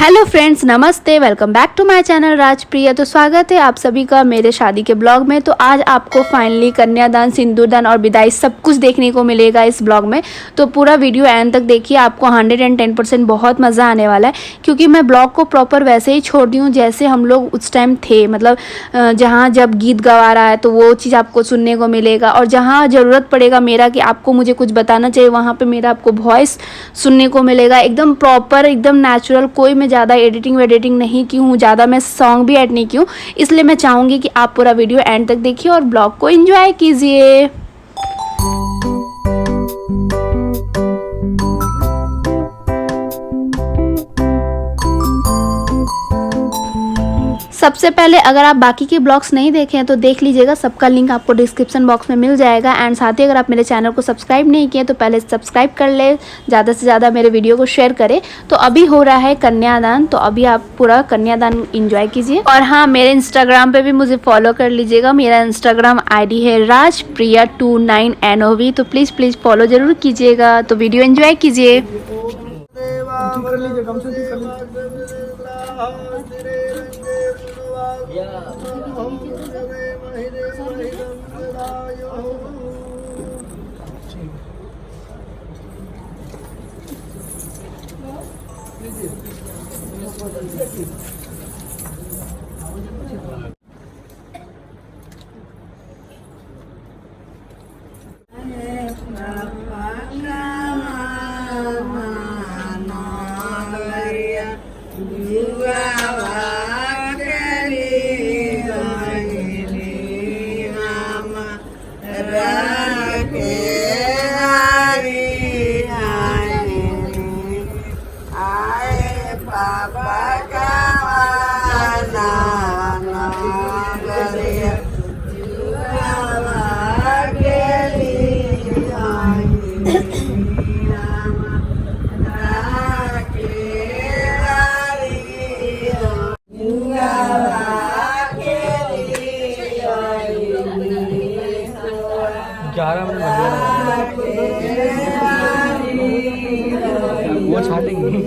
Hello friends, नमस्ते। Welcome back to my channel Rajpriya. तो स्वागत है आप सभी का मेरे शादी के ब्लॉग में। तो आज आपको फाइनली कन्यादान, सिंदूरदान और विदाई सब कुछ देखने को मिलेगा इस ब्लॉग में। तो पूरा वीडियो एंड तक देखिए, आपको 110% बहुत मज़ा आने वाला है। क्योंकि मैं ब्लॉग को प्रॉपर वैसे ही छोड़ दी हूँ जैसे हम लोग उस टाइम थे। मतलब जहाँ जब गीत गवा रहा है तो वो चीज़ आपको सुनने को मिलेगा, और जहाँ ज़रूरत पड़ेगा मेरा कि आपको मुझे कुछ बताना चाहिए, वहाँ पर मेरा आपको वॉइस सुनने को मिलेगा। एकदम प्रॉपर, एकदम नेचुरल। कोई मैं ज़्यादा एडिटिंग नहीं की हूँ, ज़्यादा मैं सॉन्ग भी ऐड नहीं की हूँ। इसलिए मैं चाहूँगी कि आप पूरा वीडियो एंड तक देखिए और ब्लॉग को एंजॉय कीजिए। सबसे पहले अगर आप बाकी के ब्लॉग्स नहीं देखे हैं तो देख लीजिएगा, सबका लिंक आपको डिस्क्रिप्शन बॉक्स में मिल जाएगा। एंड साथ ही अगर आप मेरे चैनल को सब्सक्राइब नहीं किए तो पहले सब्सक्राइब कर ले, ज़्यादा से ज़्यादा मेरे वीडियो को शेयर करें। तो अभी हो रहा है कन्यादान, तो अभी आप पूरा कन्यादान इंजॉय कीजिए। और हाँ, मेरे इंस्टाग्राम पे भी मुझे फॉलो कर लीजिएगा। मेरा इंस्टाग्राम ID है राजप्रिया29NOV। तो प्लीज़ फॉलो ज़रूर कीजिएगा। तो वीडियो एंजॉय कीजिए। वो छाटेंगे।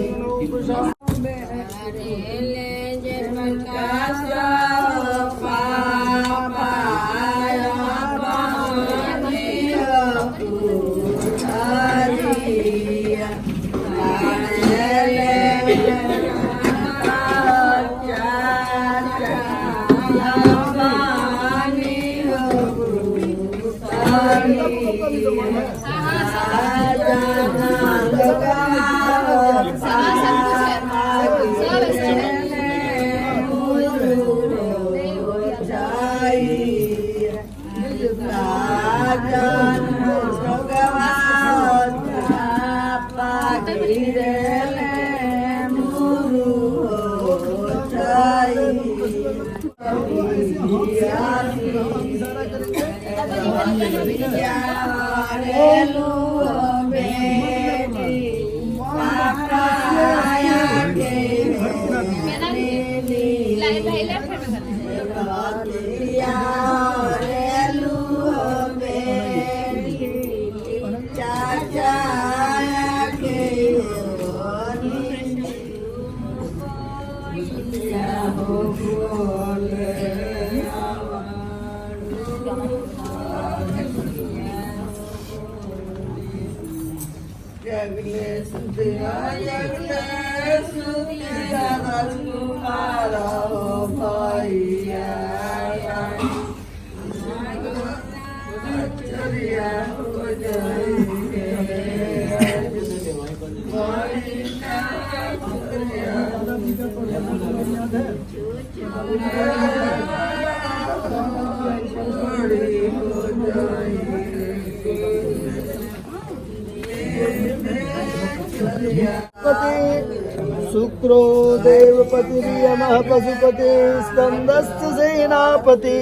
शुक्रो देवपतिर्यमः पशुपति स्कंदश्च सेनापति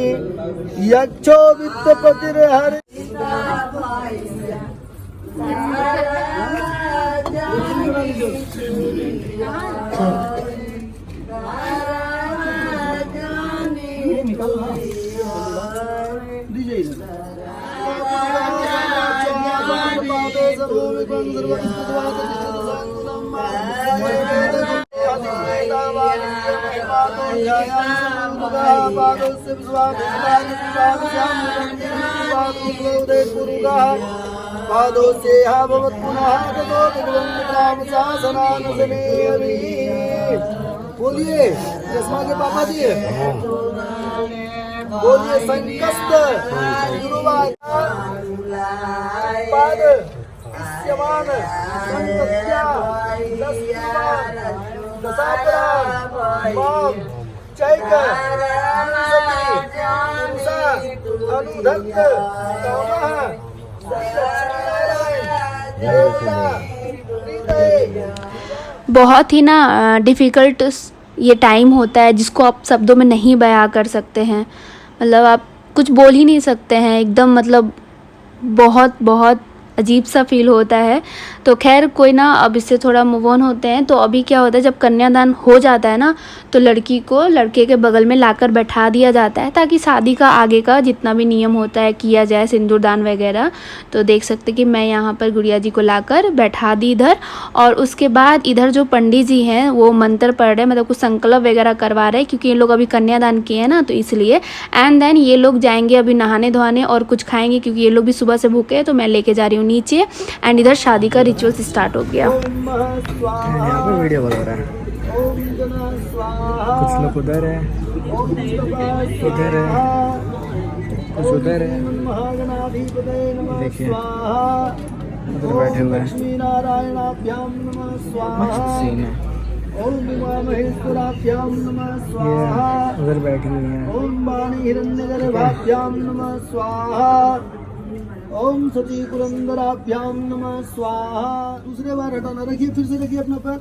यक्षो वित्तपतिर्हरि पादो से भवत् पुनः ततो ग्राम शासनानुसने अभी। बोलिए चश्मा के पापा जी, बोलिए संकस्त पाद इस्यमान संकत्या दशापराम माम चैक अनुधत्त कामः बहुत ही ना डिफ़िकल्ट ये टाइम होता है जिसको आप शब्दों में नहीं बयां कर सकते हैं। मतलब आप कुछ बोल ही नहीं सकते हैं, एकदम मतलब बहुत बहुत अजीब सा फील होता है। तो खैर कोई ना, अब इससे थोड़ा मूव ऑन होते हैं। तो अभी क्या होता है, जब कन्यादान हो जाता है ना, तो लड़की को लड़के के बगल में लाकर बैठा दिया जाता है ताकि शादी का आगे का जितना भी नियम होता है किया जाए, सिंदूरदान वगैरह। तो देख सकते कि मैं यहाँ पर गुड़िया जी को लाकर बैठा दी इधर, और उसके बाद इधर जो पंडित जी हैं वो मंत्र पढ़ रहे हैं, मतलब कुछ संकल्प वगैरह करवा रहे हैं क्योंकि ये लोग अभी कन्यादान किए हैं ना, तो इसलिए। एंड देन ये लोग जाएंगे अभी नहाने धोने और कुछ खाएंगे क्योंकि ये लोग भी सुबह से भूखे हैं। तो मैं लेके जा रही हूँ नीचे, एंड इधर शादी का रिचुअल्स स्टार्ट हो गया। यहाँ पे वीडियो बन रहा है, कुछ लोग उधर है, इधर है, कुछ उधर है, देखिए उधर बैठे हुए हैं, मस्त सीन है। ये उधर बैठी हुई है। ओम सती पुरंदराभ्याम नमः स्वाहा। दूसरे बार हटाना, रखिए फिर से रखिए अपना पैर,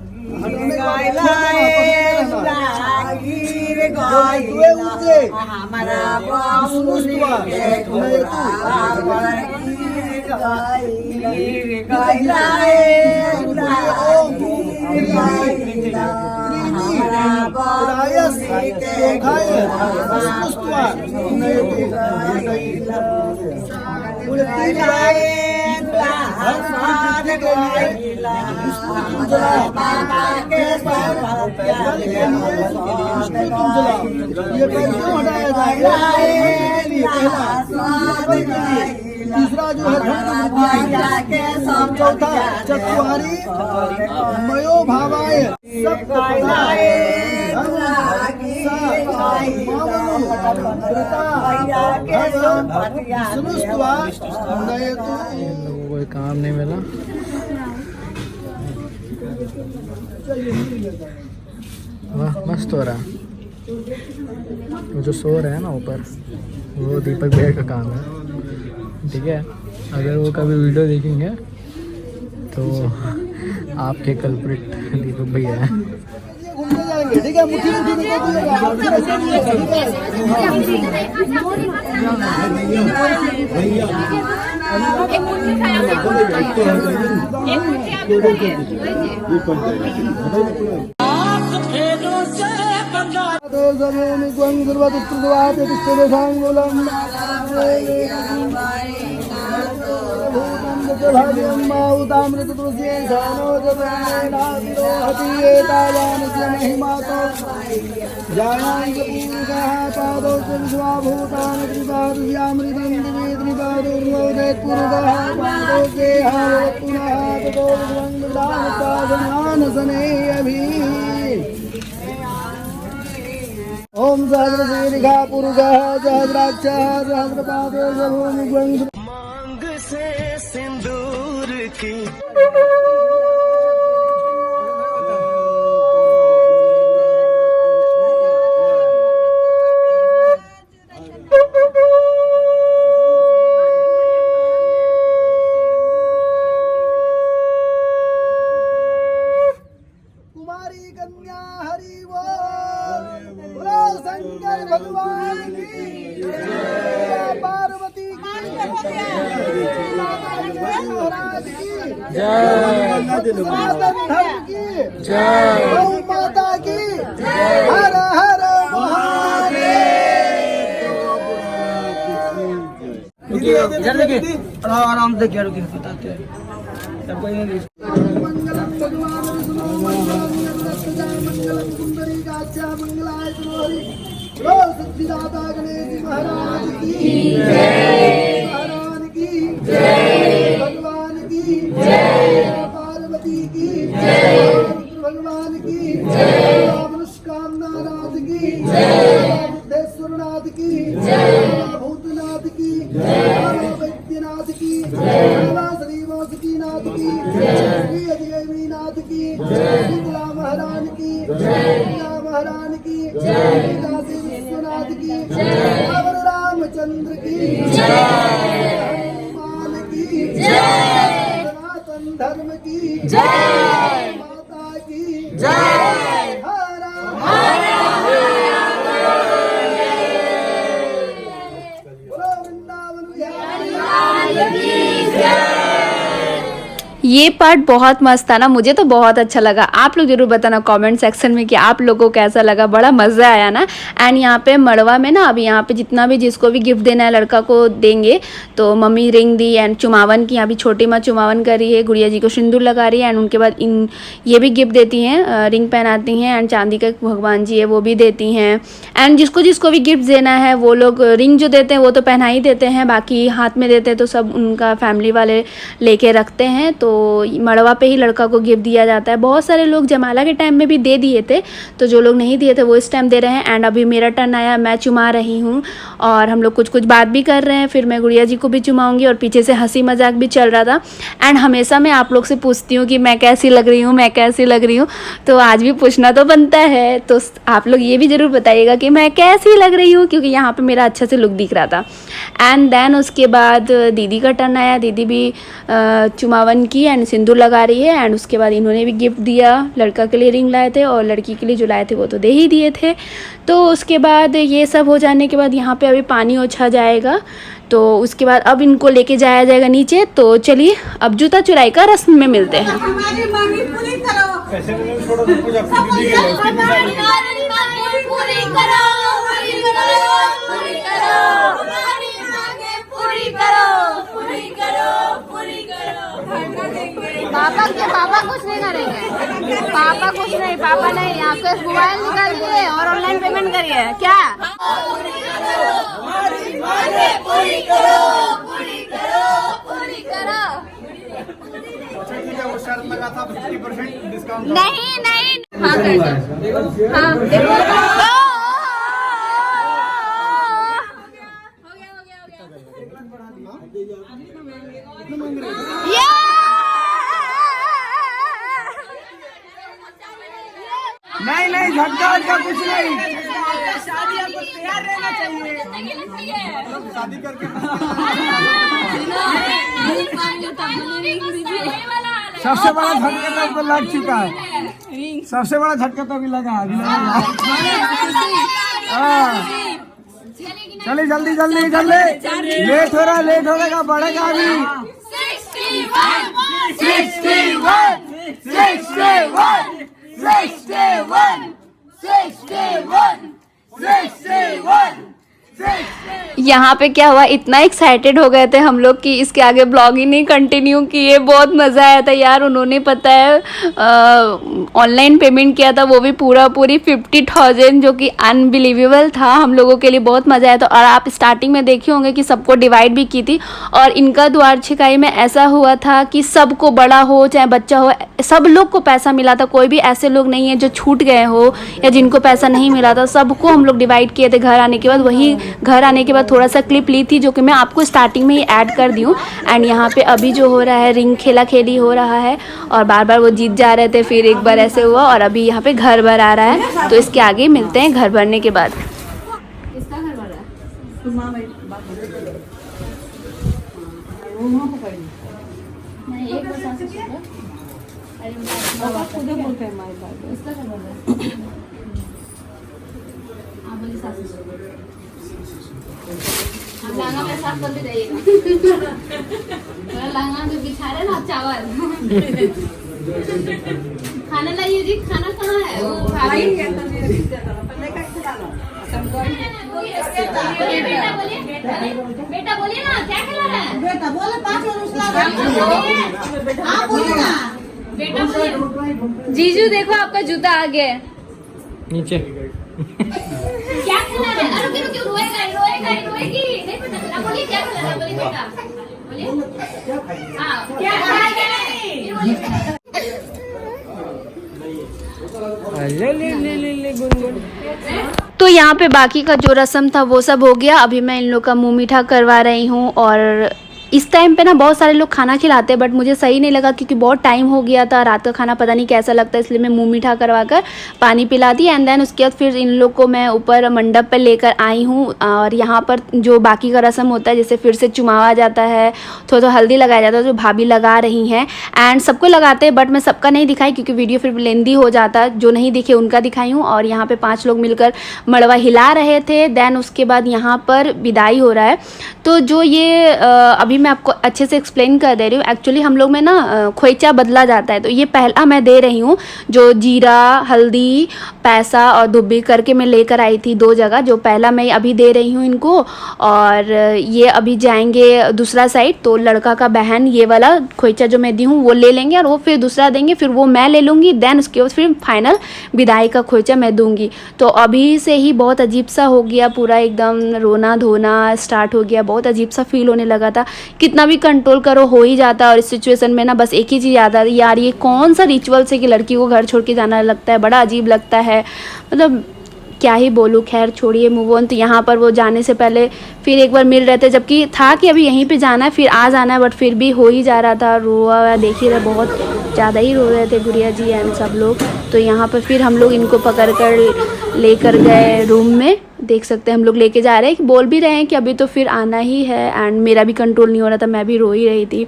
तीसरा जो है चौथा चतुहारी मयो भावाय कोई काम नहीं मिला। वाह मस्त हो रहा। वो जो सो रहा है ना ऊपर, वो दीपक भैया का काम है, ठीक है। अगर वो कभी वीडियो देखेंगे तो आपके कल्प्रिट दीपक भैया है। घूमने जाएंगे, ठीक है। मुट्ठी मुट्ठी ओम सहस्रशीर्षा पुरुषः सहस्राक्षः सहस्रपादो भूमि मांग से सिंदूर की कुमारी कन्या हरि बोलो शंकर भगवान की जय, पार्वती की महाराज की जय, सनातन धर्म की जय, गौ माता की जय, हर हर महादेव। आराम से क्या रुकिए बताते हैं। सदा मंगलम कुंडली गाच्या मंगलाय तनोहरि बोलो सच्चिदाता गणेश महाराज की जय महाराज की जय भगवान की जय पार्वती की जय भगवान की जय मनोकामना नाथ की जय बुद्धेश्वरनाथ की जय भूतनाथ की जय वैद्यनाथ की जय श्री वासुकीनाथ की श्री अजयवी नाथ की शीतला महारानी की शीतला महारानी की काशी विश्वनाथ की रावण रामचंद्र की हनुमान की सनातन धर्म की माता की हरा बोलो वृंदावन बिहारी ये पार्ट बहुत मस्त था ना, मुझे तो बहुत अच्छा लगा। आप लोग जरूर बताना कमेंट सेक्शन में कि आप लोगों को कैसा लगा, बड़ा मज़ा आया ना। एंड यहाँ पे मड़वा में ना अभी यहाँ पे जितना भी जिसको भी गिफ्ट देना है लड़का को देंगे, तो मम्मी रिंग दी एंड चुमावन की, यहाँ भी छोटी माँ चुमावन कर रही है, गुड़िया जी को सिंदूर लगा रही है एंड उनके बाद इन ये भी गिफ्ट देती हैं, रिंग पहनाती हैं एंड चांदी का भगवान जी है वो भी देती हैं। एंड जिसको जिसको भी गिफ्ट देना है वो लोग रिंग जो देते हैं वो तो पहना ही देते हैं, बाकी हाथ में देते हैं तो सब उनका फैमिली वाले लेके रखते हैं। तो मड़वा पे ही लड़का को गिफ्ट दिया जाता है। बहुत सारे लोग जयमाला के टाइम में भी दे दिए थे, तो जो लोग नहीं दिए थे वो इस टाइम दे रहे हैं। एंड अभी मेरा टर्न आया, मैं चुमा रही हूँ और हम लोग कुछ कुछ बात भी कर रहे हैं, फिर मैं गुड़िया जी को भी चुमाऊँगी और पीछे से हंसी मजाक भी चल रहा था। एंड हमेशा मैं आप लोग से पूछती हूँ कि मैं कैसी लग रही हूँ, मैं कैसी लग रही हूँ, तो आज भी पूछना तो बनता है। तो आप लोग ये भी ज़रूर बताइएगा कि मैं कैसी लग रही हूँ, क्योंकि यहाँ पर मेरा अच्छा से लुक दिख रहा था। एंड देन उसके बाद दीदी का टर्न आया, दीदी भी चुमावन की एंड सिंदूर लगा रही है। एंड उसके बाद इन्होंने भी गिफ्ट दिया, लड़का के लिए रिंग लाए थे और लड़की के लिए जो लाए थे वो तो दे ही दिए थे। तो उसके बाद ये सब हो जाने के बाद यहाँ पे अभी पानी ओछा जाएगा, तो उसके बाद अब इनको लेके जाया जाएगा नीचे। तो चलिए अब जूता चुराई का रस्म में मिलते हैं। पापा कुछ नहीं करेंगे, पापा कुछ नहीं, पापा नहीं, आपके मोबाइल निकालिए और ऑनलाइन पेमेंट करिए। क्या वो शर्त लगा था 50% डिस्काउंट। नहीं नहीं, हाँ देखो, हाँ देखो, नहीं नहीं, झटका का कुछ नहीं, शादी आपको तैयार रहना चाहिए, शादी करके सबसे बड़ा झटका तो लग चुका है, सबसे बड़ा झटका तो अभी लगा अभी चलिए जल्दी जल्दी जल्दी, लेट हो रहा बढ़ेगा अभी। 61 यहाँ पे क्या हुआ, इतना एक्साइटेड हो गए थे हम लोग कि इसके आगे ब्लॉग ही नहीं कंटिन्यू किए। बहुत मज़ा आया था यार। उन्होंने पता है ऑनलाइन पेमेंट किया था, वो भी पूरी 50,000, जो कि अनबिलीवेबल था। हम लोगों के लिए बहुत मज़ा आया था। और आप स्टार्टिंग में देखे होंगे कि सबको डिवाइड भी की थी। और इनका द्वार छिकाई में ऐसा हुआ था कि सबको, बड़ा हो चाहे बच्चा हो, सब लोग को पैसा मिला था। कोई भी ऐसे लोग नहीं है जो छूट गए हो या जिनको पैसा नहीं मिला था। सबको हम लोग डिवाइड किए थे घर आने के बाद। वही घर आने के बाद थोड़ा सा क्लिप ली थी, जो कि मैं आपको स्टार्टिंग में ही ऐड कर दी हूँ। एंड यहाँ पे अभी जो हो रहा है, रिंग खेला खेली हो रहा है और बार बार वो जीत जा रहे थे। फिर एक बार ऐसे हुआ और अभी यहाँ पे घर भर आ रहा है। तो इसके आगे मिलते हैं घर भरने के बाद। इसका घर भर रहा है, एक बता सकते हो, खुद बोलते हैं हमारे पास। इसका घर भर रहा है, आप बोलिए सासू। आप लहंगा में साफ करते जाइएगा। लहंगा जो बिछा रहे ना चावल, खाना लाइए जी। खाना कहाँ है? वो बेटा बोलिए ना, क्या खिला रहे हैं? बेटा बोले 5 और उसला आप बोलिए ना। जीजू देखो आपका जूता आ गया है नीचे। क्या खिला रहे? अरे रुकिए रुकिए, रोएगी। नहीं पता चला, बोलिए क्या खिला रहे? बोलिए बेटा, बोलिए। हाँ, क्या खाएगा? ले गुनगुन। तो यहाँ पे बाकी का जो रस्म था वो सब हो गया। अभी मैं इन लोग का मुंह मीठा करवा रही हूँ। और इस टाइम पे ना बहुत सारे लोग खाना खिलाते हैं, बट मुझे सही नहीं लगा क्योंकि बहुत टाइम हो गया था। रात का खाना पता नहीं कैसा लगता है, इसलिए मैं मुंह मीठा करवा कर पानी पिला दी। एंड देन उसके बाद फिर इन लोग को मैं ऊपर मंडप पे लेकर आई हूँ। और यहाँ पर जो बाकी का रस्म होता है, जैसे फिर से चुमावा जाता है, थोड़ा हल्दी लगाया जाता है, जो भाभी लगा रही हैं। एंड सबको लगाते हैं, बट मैं सबका नहीं दिखाई क्योंकि वीडियो फिर लेंदी हो जाता। जो नहीं दिखे उनका दिखाई हूँ। और यहाँ पर 5 लोग मिलकर मड़वा हिला रहे थे। देन उसके बाद यहाँ पर विदाई हो रहा है। तो जो ये अभी मैं आपको अच्छे से एक्सप्लेन कर दे रही हूँ। एक्चुअली हम लोग में ना खोइचा बदला जाता है। तो ये पहला मैं दे रही हूँ, जो जीरा, हल्दी, पैसा और दुब्बी करके मैं लेकर आई थी 2 जगह। जो पहला मैं अभी दे रही हूँ इनको। और ये अभी जाएंगे दूसरा साइड, तो लड़का का बहन ये वाला खोइचा जो मैं दी हूँ वो ले लेंगे और वो फिर दूसरा देंगे, फिर वो मैं ले लूँगी। देन उसके बाद फिर फाइनल विदाई का खोइचा मैं दूँगी। तो अभी से ही बहुत अजीब सा हो गया, पूरा एकदम रोना धोना स्टार्ट हो गया। बहुत अजीब सा फील होने लगा था। कितना भी कंट्रोल करो हो ही जाता है। और इस सिचुएशन में ना बस एक ही चीज़ याद आ रही है, यार ये कौन सा रिचुअल्स है कि लड़की को घर छोड़ के जाना लगता है। बड़ा अजीब लगता है, मतलब क्या ही बोलूँ। खैर छोड़िए, मूव ऑन। तो यहाँ पर वो जाने से पहले फिर एक बार मिल रहे थे, जबकि था कि अभी यहीं पे जाना है फिर आ जाना है, बट फिर भी हो ही जा रहा था। रोआ देखिए रहे, बहुत ज़्यादा ही रो रहे थे गुड़िया जी एंड सब लोग। तो यहाँ पर फिर हम लोग इनको पकड़ कर लेकर गए रूम में। देख सकते हैं हम लोग लेके जा रहे हैं, बोल भी रहे हैं कि अभी तो फिर आना ही है। एंड मेरा भी कंट्रोल नहीं हो रहा था, मैं भी रो ही रही थी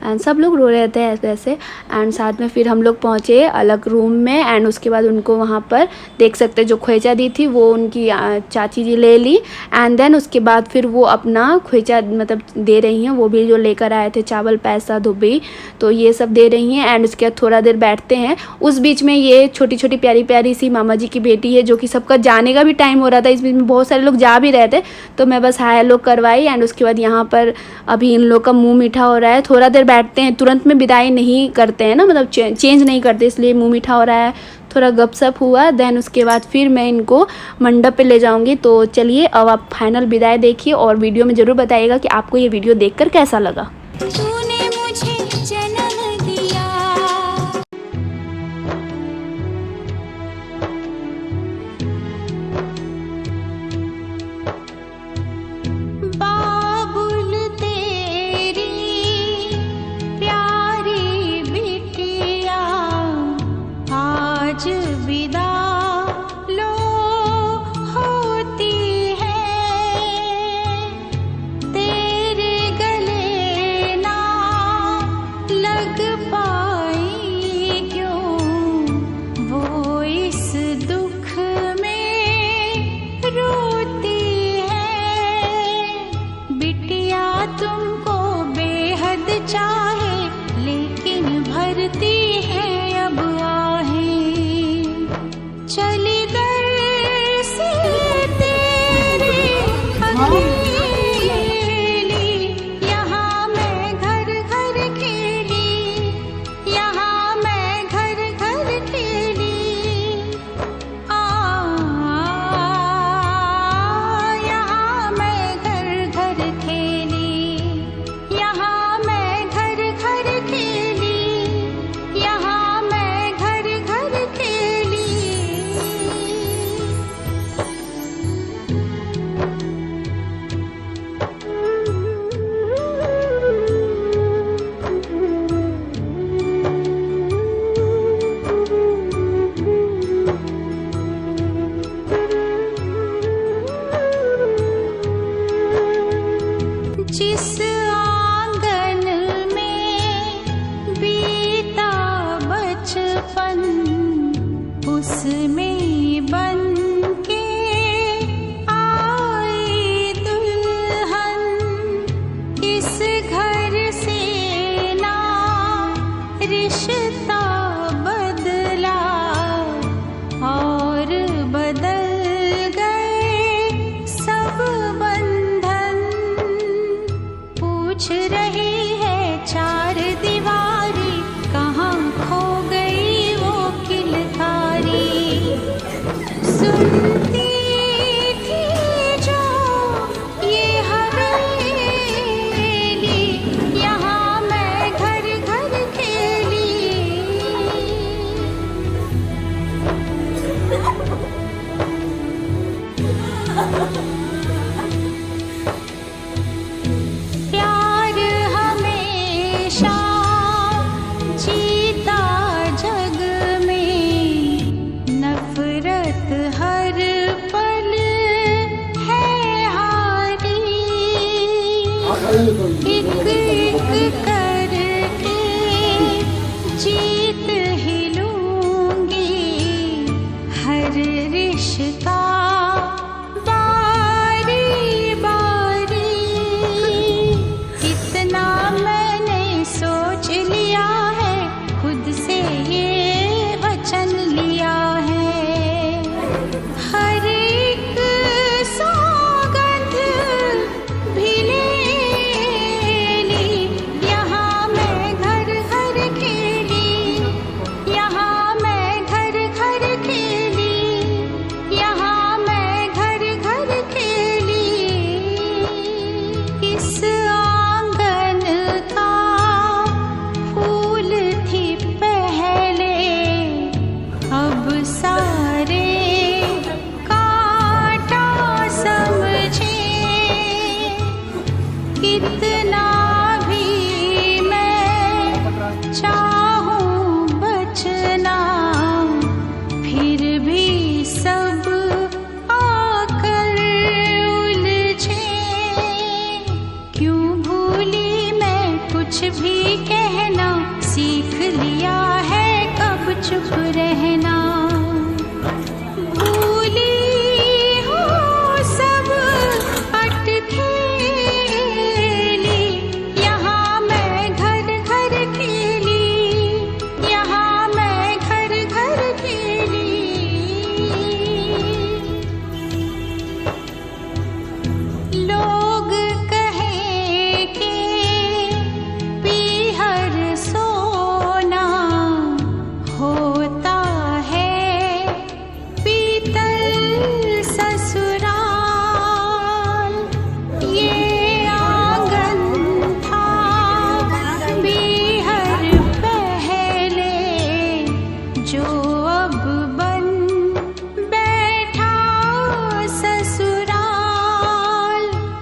एंड सब लोग रो रहे थे ऐसे। एंड साथ में फिर हम लोग पहुँचे अलग रूम में। एंड उसके बाद उनको वहाँ पर देख सकते हैं जो खोइचा दी थी वो उनकी चाची जी ले ली। एंड देन उसके बाद फिर वो अपना खोइचा मतलब दे रही हैं, वो भी जो लेकर आए थे चावल, पैसा, धुबी, तो ये सब दे रही हैं। एंड उसके बाद थोड़ा देर बैठते हैं। उस बीच में ये छोटी छोटी प्यारी प्यारी सी मामा जी की बेटी है, जो कि सबका जाने का भी टाइम हो रहा था। इस बीच में बहुत सारे लोग जा भी रहे थे, तो मैं बस हाय हेलो करवाई। एंड उसके बाद यहाँ पर अभी इन लोग का मुंह मीठा हो रहा है। थोड़ा देर बैठते हैं, तुरंत में विदाई नहीं करते हैं ना, मतलब चेंज नहीं करते, इसलिए मुंह मीठा हो रहा है। थोड़ा गपशप हुआ। देन उसके बाद फिर मैं इनको मंडप पे ले जाऊंगी। तो चलिए अब आप फाइनल विदाई देखिए और वीडियो में ज़रूर बताइएगा कि आपको ये वीडियो देखकर कैसा लगा। एक करके जीत ही लूंगी हर रिश्ता बारी बारी। इतना मैंने सोच लिया है, खुद से ये वचन लिया है। हर एक सौगंध भी ले ली, यहाँ मैं घर घर खेली, यहाँ मैं घर घर खेली, यहाँ मैं घर घर खेली। इस आंगन का फूल थी पहले, अब सारे कांटा समझे। कितना भी मैं चाहूं बचना, फिर भी सब आकर उलझे। क्यों भूली मैं कुछ भी कहना, सीख लिया है कब चुप रहना। भूली हूँ सब अटखेली, यहाँ मैं घर घर खेली, यहाँ मैं घर घर खेली। लोग कहे कि पीहर सोना होता है, पीतल ससुराल। ये आंगन था पीहर पहले, जो अब बन बैठा ससुराल।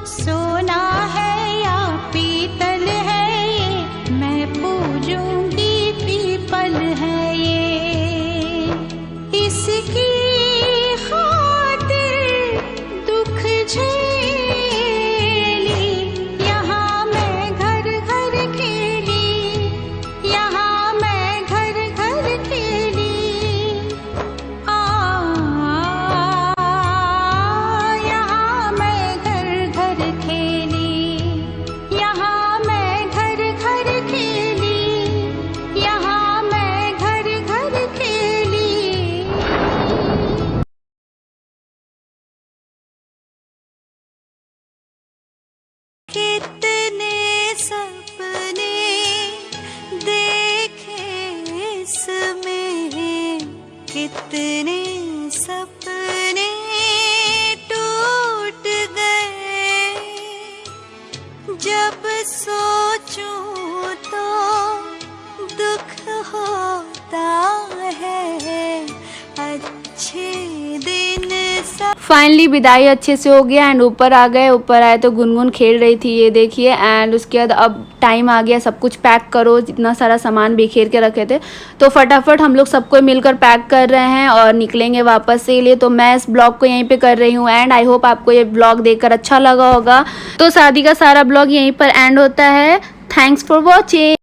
सोना है या पीतल है ये, मैं पूजूंगी पीपल है ये। इसकी खातिर दुख झेली, यहाँ मैं घर घर खेली, यहाँ मैं घर घर खेली। यहाँ मैं घर घर खेली, यहाँ मैं घर घर खेली, यहाँ मैं घर घर खेली। कितने सपने देखे इसमें, कितने सपने टूट गए। जब सोचूं तो दुख होता है, अच्छे दिन सब। फाइनली विदाई अच्छे से हो गया एंड ऊपर आ गए। ऊपर आए तो गुनगुन खेल रही थी, ये देखिए। एंड उसके बाद अब टाइम आ गया सब कुछ पैक करो, जितना सारा सामान बिखेर के रखे थे तो फटाफट हम लोग सबको मिलकर पैक कर रहे हैं और निकलेंगे वापस से लिए। तो मैं इस ब्लॉग को यहीं पे कर रही हूँ एंड आई होप आपको ये ब्लॉग देखकर अच्छा लगा होगा। तो शादी का सारा ब्लॉग यहीं पर एंड होता है। Thanks for watching.